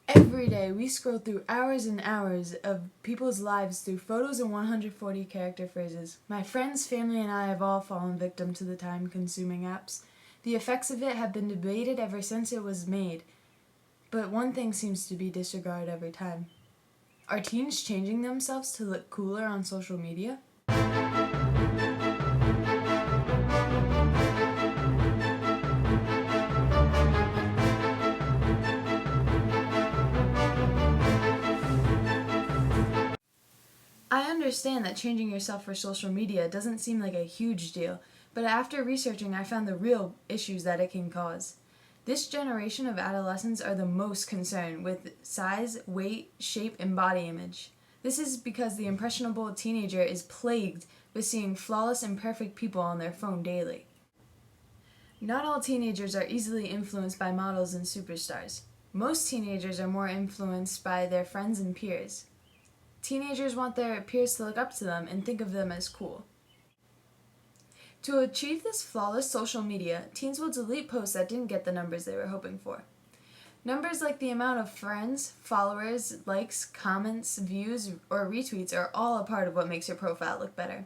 Every day, we scroll through hours and hours of people's lives through photos and 140 character phrases. My friends, family, and I have all fallen victim to the time-consuming apps. The effects of it have been debated ever since it was made, but one thing seems to be disregarded every time. Are teens changing themselves to look cooler on social media? I understand that changing yourself for social media doesn't seem like a huge deal, but after researching I found the real issues that it can cause. This generation of adolescents are the most concerned with size, weight, shape, and body image. This is because the impressionable teenager is plagued with seeing flawless and perfect people on their phone daily. Not all teenagers are easily influenced by models and superstars. Most teenagers are more influenced by their friends and peers. Teenagers want their peers to look up to them and think of them as cool. To achieve this flawless social media, teens will delete posts that didn't get the numbers they were hoping for. Numbers like the amount of friends, followers, likes, comments, views, or retweets are all a part of what makes your profile look better.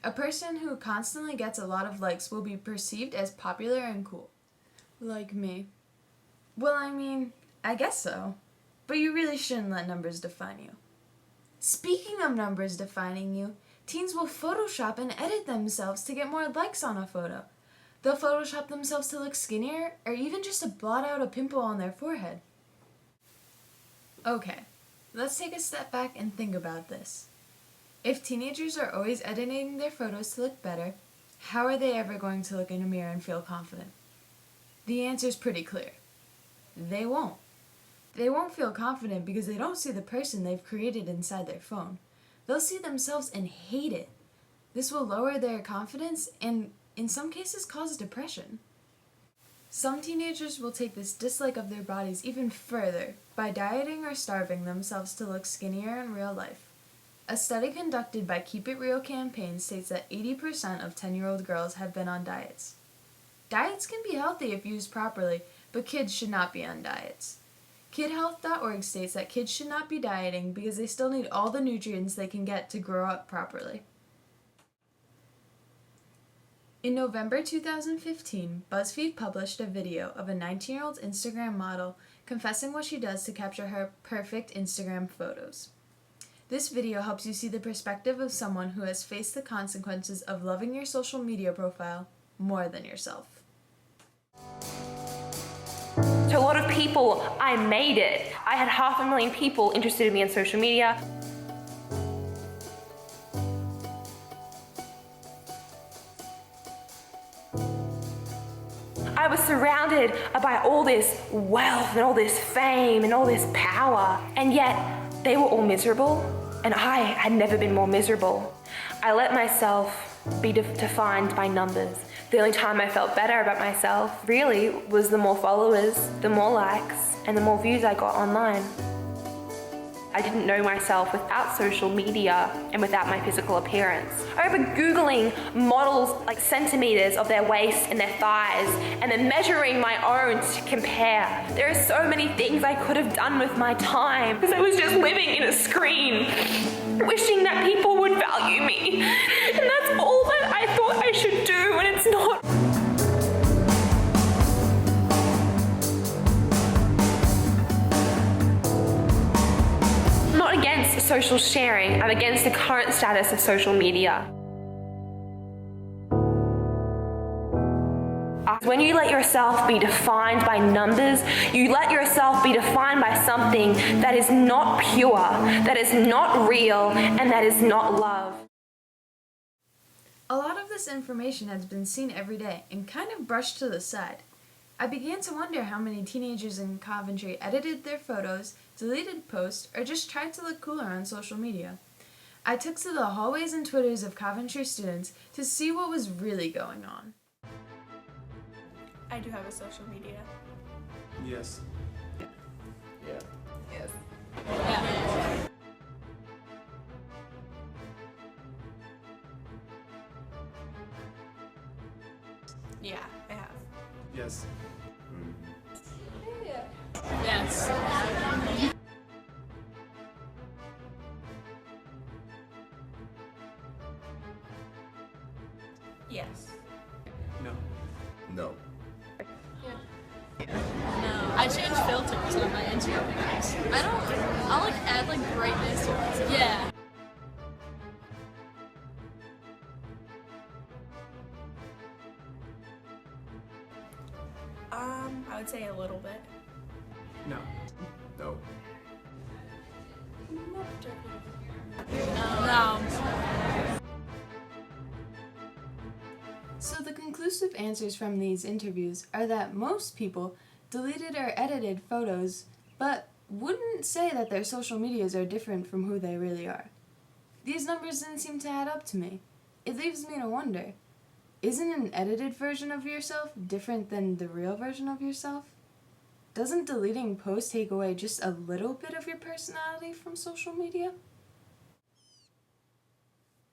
A person who constantly gets a lot of likes will be perceived as popular and cool. Like me. Well, I guess so. But you really shouldn't let numbers define you. Speaking of numbers defining you, teens will Photoshop and edit themselves to get more likes on a photo. They'll Photoshop themselves to look skinnier, or even just to blot out a pimple on their forehead. Okay, let's take a step back and think about this. If teenagers are always editing their photos to look better, how are they ever going to look in a mirror and feel confident? The answer's pretty clear. They won't. They won't feel confident because they don't see the person they've created inside their phone. They'll see themselves and hate it. This will lower their confidence and, in some cases, cause depression. Some teenagers will take this dislike of their bodies even further by dieting or starving themselves to look skinnier in real life. A study conducted by Keep It Real campaign states that 80% of 10-year-old girls have been on diets. Diets can be healthy if used properly, but kids should not be on diets. KidHealth.org states that kids should not be dieting because they still need all the nutrients they can get to grow up properly. In November 2015, BuzzFeed published a video of a 19-year-old Instagram model confessing what she does to capture her perfect Instagram photos. This video helps you see the perspective of someone who has faced the consequences of loving your social media profile more than yourself. To a lot of people, I made it. I had 500,000 people interested in me on social media. I was surrounded by all this wealth and all this fame and all this power, and yet they were all miserable, and I had never been more miserable. I let myself be defined by numbers. The only time I felt better about myself, really, was the more followers, the more likes, and the more views I got online. I didn't know myself without social media and without my physical appearance. I remember Googling models like centimeters of their waist and their thighs, and then measuring my own to compare. There are so many things I could have done with my time, because I was just living in a screen, wishing that people would value me. And that's all that I thought I should do, and it's not. I'm not against social sharing, I'm against the current status of social media. When you let yourself be defined by numbers, you let yourself be defined by something that is not pure, that is not real, and that is not love. A lot of this information has been seen every day and kind of brushed to the side. I began to wonder how many teenagers in Coventry edited their photos, deleted posts, or just tried to look cooler on social media. I took to the hallways and Twitters of Coventry students to see what was really going on. I do have a social media. Yes. Yeah. Yes. Yeah. Yeah, I have. Yes. Yes. I change filters on my Instagram pictures. I'll like add like brightness or something. Yeah. I would say a little bit. No. No. No. So the conclusive answers from these interviews are that most people deleted or edited photos, but wouldn't say that their social medias are different from who they really are. These numbers didn't seem to add up to me. It leaves me to wonder, isn't an edited version of yourself different than the real version of yourself? Doesn't deleting posts take away just a little bit of your personality from social media?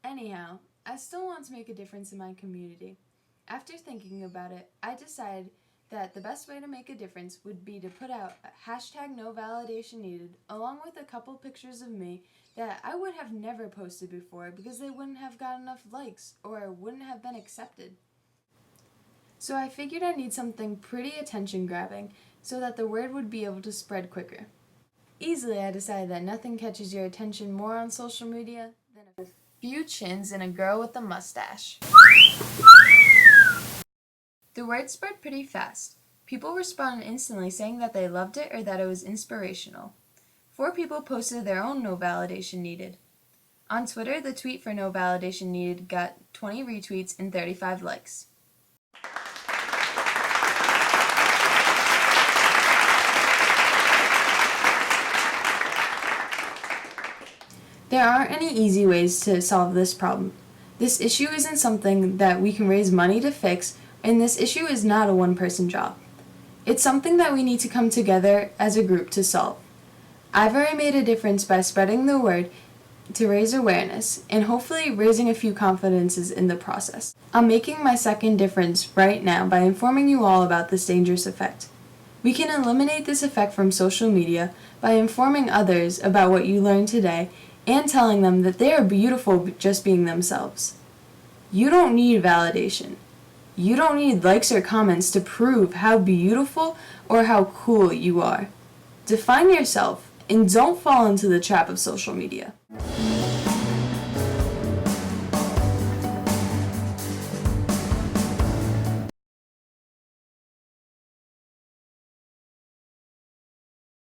Anyhow, I still want to make a difference in my community. After thinking about it, I decided that the best way to make a difference would be to put out a #NoValidationNeeded along with a couple pictures of me that I would have never posted before because they wouldn't have got enough likes or wouldn't have been accepted. So I figured I need something pretty attention-grabbing so that the word would be able to spread quicker. Easily, I decided that nothing catches your attention more on social media than a few chins and a girl with a mustache. The word spread pretty fast. People responded instantly saying that they loved it or that it was inspirational. 4 people posted their own "No Validation Needed." On Twitter, the tweet for "No Validation Needed" got 20 retweets and 35 likes. There aren't any easy ways to solve this problem. This issue isn't something that we can raise money to fix, and this issue is not a one-person job. It's something that we need to come together as a group to solve. I've already made a difference by spreading the word to raise awareness, and hopefully raising a few confidences in the process. I'm making my second difference right now by informing you all about this dangerous effect. We can eliminate this effect from social media by informing others about what you learned today and telling them that they are beautiful just being themselves. You don't need validation. You don't need likes or comments to prove how beautiful or how cool you are. Define yourself and don't fall into the trap of social media.